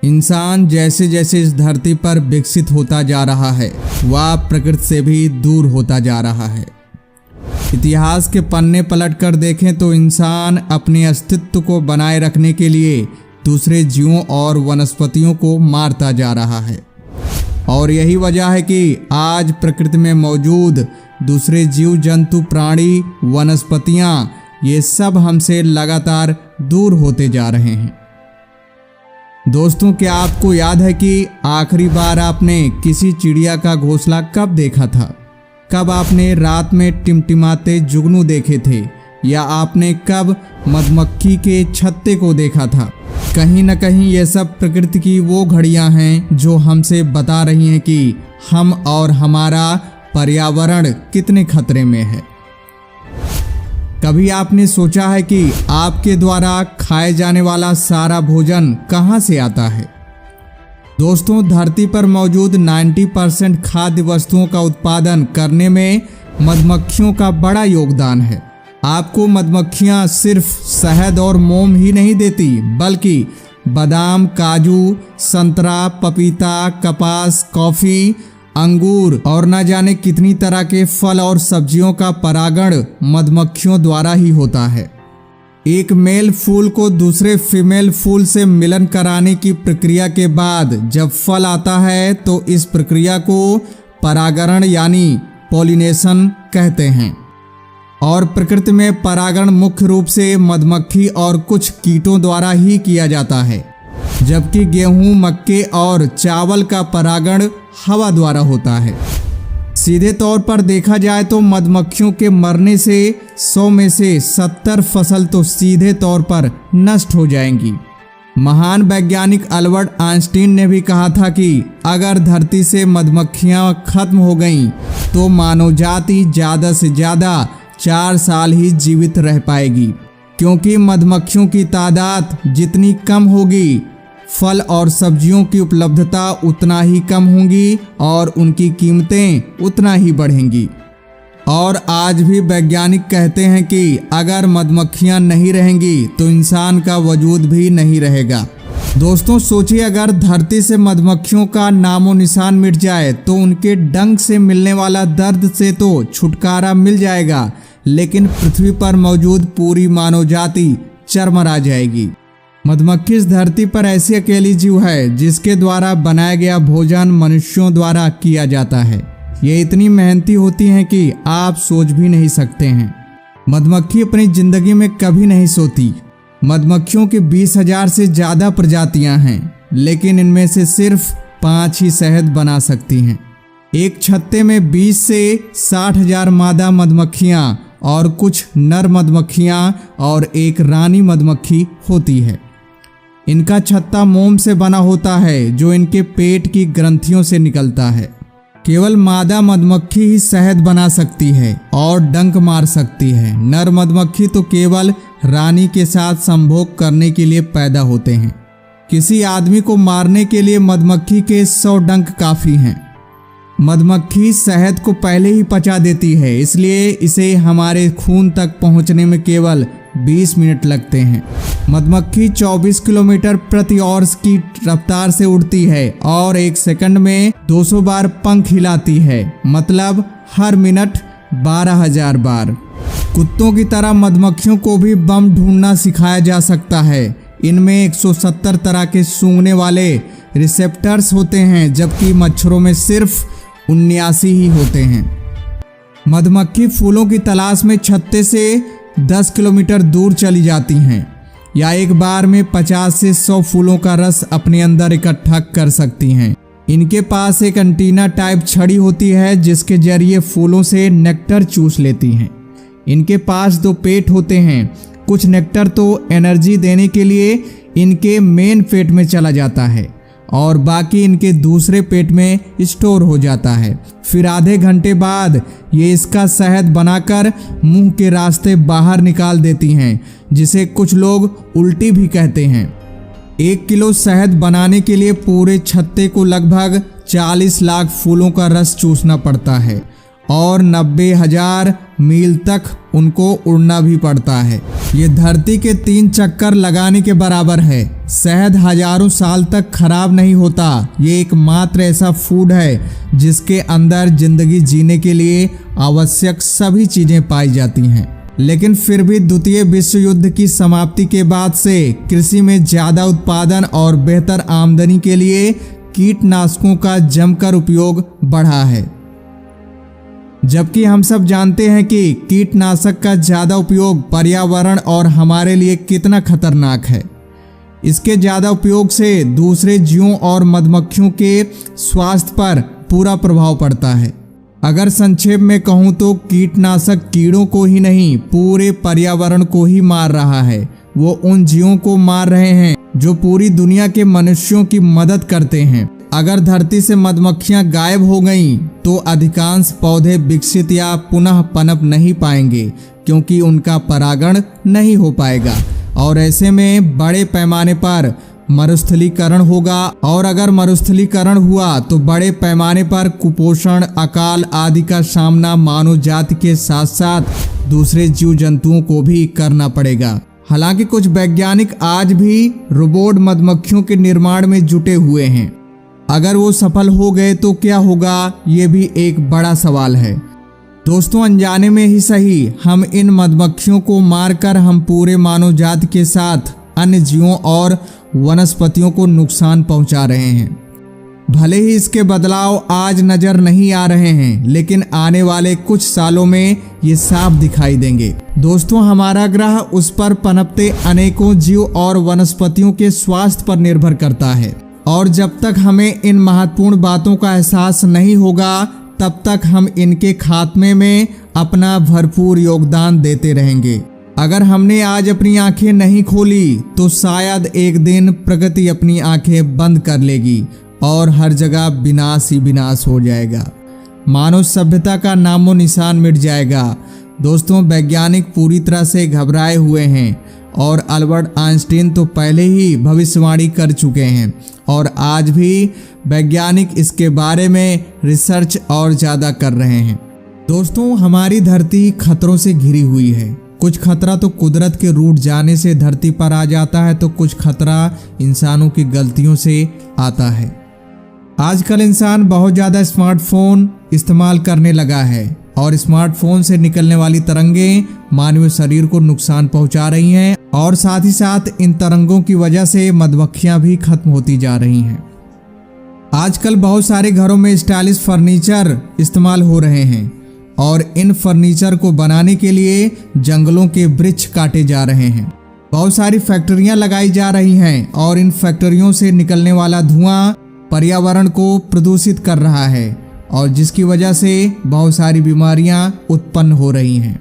इंसान जैसे जैसे इस धरती पर विकसित होता जा रहा है, वह प्रकृति से भी दूर होता जा रहा है। इतिहास के पन्ने पलटकर देखें तो इंसान अपने अस्तित्व को बनाए रखने के लिए दूसरे जीवों और वनस्पतियों को मारता जा रहा है। और यही वजह है कि आज प्रकृति में मौजूद दूसरे जीव जंतु, प्राणी, वनस्पतियां, ये सब हमसे लगातार दूर होते जा रहे हैं। दोस्तों, क्या आपको याद है कि आखिरी बार आपने किसी चिड़िया का घोंसला कब देखा था? कब आपने रात में टिमटिमाते जुगनू देखे थे? या आपने कब मधुमक्खी के छत्ते को देखा था? कहीं न कहीं ये सब प्रकृति की वो घड़ियां हैं जो हमसे बता रही हैं कि हम और हमारा पर्यावरण कितने खतरे में है। कभी आपने सोचा है कि आपके द्वारा खाए जाने वाला सारा भोजन कहाँ से आता है? दोस्तों, धरती पर मौजूद 90% खाद्य वस्तुओं का उत्पादन करने में मधुमक्खियों का बड़ा योगदान है। आपको मधुमक्खियां सिर्फ शहद और मोम ही नहीं देती, बल्कि बादाम, काजू, संतरा, पपीता, कपास, कॉफी, अंगूर और न जाने कितनी तरह के फल और सब्जियों का परागण मधुमक्खियों द्वारा ही होता है। एक मेल फूल को दूसरे फीमेल फूल से मिलन कराने की प्रक्रिया के बाद जब फल आता है तो इस प्रक्रिया को परागण यानी पॉलिनेशन कहते हैं। और प्रकृति में परागण मुख्य रूप से मधुमक्खी और कुछ कीटों द्वारा ही किया जाता है, जबकि गेहूं, मक्के और चावल का परागण हवा द्वारा होता है। सीधे तौर पर देखा जाए तो मधुमक्खियों के मरने से 100 में से 70 फसल तो सीधे तौर पर नष्ट हो जाएंगी। महान वैज्ञानिक अल्बर्ट आइंस्टीन ने भी कहा था कि अगर धरती से मधुमक्खियां खत्म हो गईं तो मानव जाति ज़्यादा से ज़्यादा 4 साल ही जीवित रह पाएगी, क्योंकि मधुमक्खियों की तादाद जितनी कम होगी, फल और सब्जियों की उपलब्धता उतना ही कम होंगी और उनकी कीमतें उतना ही बढ़ेंगी। और आज भी वैज्ञानिक कहते हैं कि अगर मधुमक्खियां नहीं रहेंगी तो इंसान का वजूद भी नहीं रहेगा। दोस्तों, सोचिए, अगर धरती से मधुमक्खियों का नामो निशान मिट जाए तो उनके डंक से मिलने वाला दर्द से तो छुटकारा मिल जाएगा, लेकिन पृथ्वी पर मौजूद पूरी मानव जाति चरमरा जाएगी। मधुमक्खी इस धरती पर ऐसी अकेली जीव है जिसके द्वारा बनाया गया भोजन मनुष्यों द्वारा किया जाता है। ये इतनी मेहनती होती हैं कि आप सोच भी नहीं सकते हैं। मधुमक्खी अपनी जिंदगी में कभी नहीं सोती। मधुमक्खियों की 20,000 से ज़्यादा प्रजातियां हैं, लेकिन इनमें से सिर्फ 5 ही शहद बना सकती हैं। एक छत्ते में 20 से 60,000 मादा मधुमक्खियां और कुछ नर मधुमक्खियां और एक रानी मधुमक्खी होती है। इनका छत्ता मोम से बना होता है जो इनके पेट की ग्रंथियों से निकलता है। केवल मादा मधुमक्खी ही शहद बना सकती है और डंक मार सकती है। नर मधुमक्खी तो केवल रानी के साथ संभोग करने के लिए पैदा होते हैं। किसी आदमी को मारने के लिए मधुमक्खी के 100 डंक काफ़ी हैं। मधुमक्खी शहद को पहले ही पचा देती है, इसलिए इसे हमारे खून तक पहुंचने में केवल 20 मिनट लगते हैं। मधुमक्खी 24 किलोमीटर प्रति आवर्स की रफ्तार से उड़ती है और 1 सेकंड में 200 बार पंख हिलाती है, मतलब हर मिनट 12,000 बार। कुत्तों की तरह मधुमक्खियों को भी बम ढूंढना सिखाया जा सकता है। इनमें 170 तरह के सूंघने वाले रिसेप्टर्स होते हैं, जबकि मच्छरों में सिर्फ 79 ही होते हैं। मधुमक्खी फूलों की तलाश में छत्ते से 10 किलोमीटर दूर चली जाती हैं या एक बार में 50 से 100 फूलों का रस अपने अंदर इकट्ठा कर सकती हैं। इनके पास एक एंटीना टाइप छड़ी होती है जिसके जरिए फूलों से नेक्टर चूस लेती हैं। इनके पास 2 पेट होते हैं। कुछ नेक्टर तो एनर्जी देने के लिए इनके मेन पेट में चला जाता है और बाकी इनके दूसरे पेट में स्टोर हो जाता है। फिर आधे घंटे बाद ये इसका शहद बनाकर मुंह के रास्ते बाहर निकाल देती हैं, जिसे कुछ लोग उल्टी भी कहते हैं। 1 किलो शहद बनाने के लिए पूरे छत्ते को लगभग 40 लाख फूलों का रस चूसना पड़ता है और 90,000 मील तक उनको उड़ना भी पड़ता है। ये धरती के 3 चक्कर लगाने के बराबर है। शहद हजारों साल तक खराब नहीं होता। ये एकमात्र ऐसा फूड है जिसके अंदर जिंदगी जीने के लिए आवश्यक सभी चीजें पाई जाती हैं। लेकिन फिर भी द्वितीय विश्व युद्ध की समाप्ति के बाद से कृषि में ज्यादा उत्पादन और बेहतर आमदनी के लिए कीटनाशकों का जमकर उपयोग बढ़ा है। जबकि हम सब जानते हैं कि कीटनाशक का ज्यादा उपयोग पर्यावरण और हमारे लिए कितना खतरनाक है। इसके ज्यादा उपयोग से दूसरे जीवों और मधुमक्खियों के स्वास्थ्य पर पूरा प्रभाव पड़ता है। अगर संक्षेप में कहूँ तो कीटनाशक कीड़ों को ही नहीं पूरे पर्यावरण को ही मार रहा है। वो उन जीवों को मार रहे हैं जो पूरी दुनिया के मनुष्यों की मदद करते हैं। अगर धरती से मधुमक्खियां गायब हो गईं तो अधिकांश पौधे विकसित या पुनः पनप नहीं पाएंगे, क्योंकि उनका परागण नहीं हो पाएगा और ऐसे में बड़े पैमाने पर मरुस्थलीकरण होगा। और अगर मरुस्थलीकरण हुआ तो बड़े पैमाने पर कुपोषण, अकाल आदि का सामना मानव जाति के साथ साथ दूसरे जीव जंतुओं को भी करना पड़ेगा। हालांकि कुछ वैज्ञानिक आज भी रोबोट मधुमक्खियों के निर्माण में जुटे हुए हैं। अगर वो सफल हो गए तो क्या होगा, ये भी एक बड़ा सवाल है। दोस्तों, अनजाने में ही सही हम इन मधुमक्खियों को मारकर हम पूरे मानव जाति के साथ अन्य जीवों और वनस्पतियों को नुकसान पहुंचा रहे हैं। भले ही इसके बदलाव आज नजर नहीं आ रहे हैं, लेकिन आने वाले कुछ सालों में ये साफ दिखाई देंगे। दोस्तों, हमारा ग्रह उस पर पनपते अनेकों जीव और वनस्पतियों के स्वास्थ्य पर निर्भर करता है और जब तक हमें इन महत्वपूर्ण बातों का एहसास नहीं होगा तब तक हम इनके खात्मे में अपना भरपूर योगदान देते रहेंगे। अगर हमने आज अपनी आंखें नहीं खोली तो शायद एक दिन प्रकृति अपनी आंखें बंद कर लेगी और हर जगह विनाश ही विनाश हो जाएगा। मानव सभ्यता का नामो निशान मिट जाएगा। दोस्तों, वैज्ञानिक पूरी तरह से घबराए हुए हैं और अल्बर्ट आइंस्टीन तो पहले ही भविष्यवाणी कर चुके हैं और आज भी वैज्ञानिक इसके बारे में रिसर्च और ज़्यादा कर रहे हैं। दोस्तों, हमारी धरती खतरों से घिरी हुई है। कुछ खतरा तो कुदरत के रूठ जाने से धरती पर आ जाता है, तो कुछ खतरा इंसानों की गलतियों से आता है। आजकल इंसान बहुत ज़्यादा स्मार्टफोन इस्तेमाल करने लगा है और स्मार्टफोन से निकलने वाली तरंगें मानवीय शरीर को नुकसान पहुंचा रही हैं और साथ ही साथ इन तरंगों की वजह से मधुमक्खियां भी खत्म होती जा रही हैं। आजकल बहुत सारे घरों में स्टाइलिश फर्नीचर इस्तेमाल हो रहे हैं और इन फर्नीचर को बनाने के लिए जंगलों के वृक्ष काटे जा रहे हैं। बहुत सारी फैक्ट्रियां लगाई जा रही हैं और इन फैक्ट्रियों से निकलने वाला धुआं पर्यावरण को प्रदूषित कर रहा है और जिसकी वजह से बहुत सारी बीमारियां उत्पन्न हो रही हैं।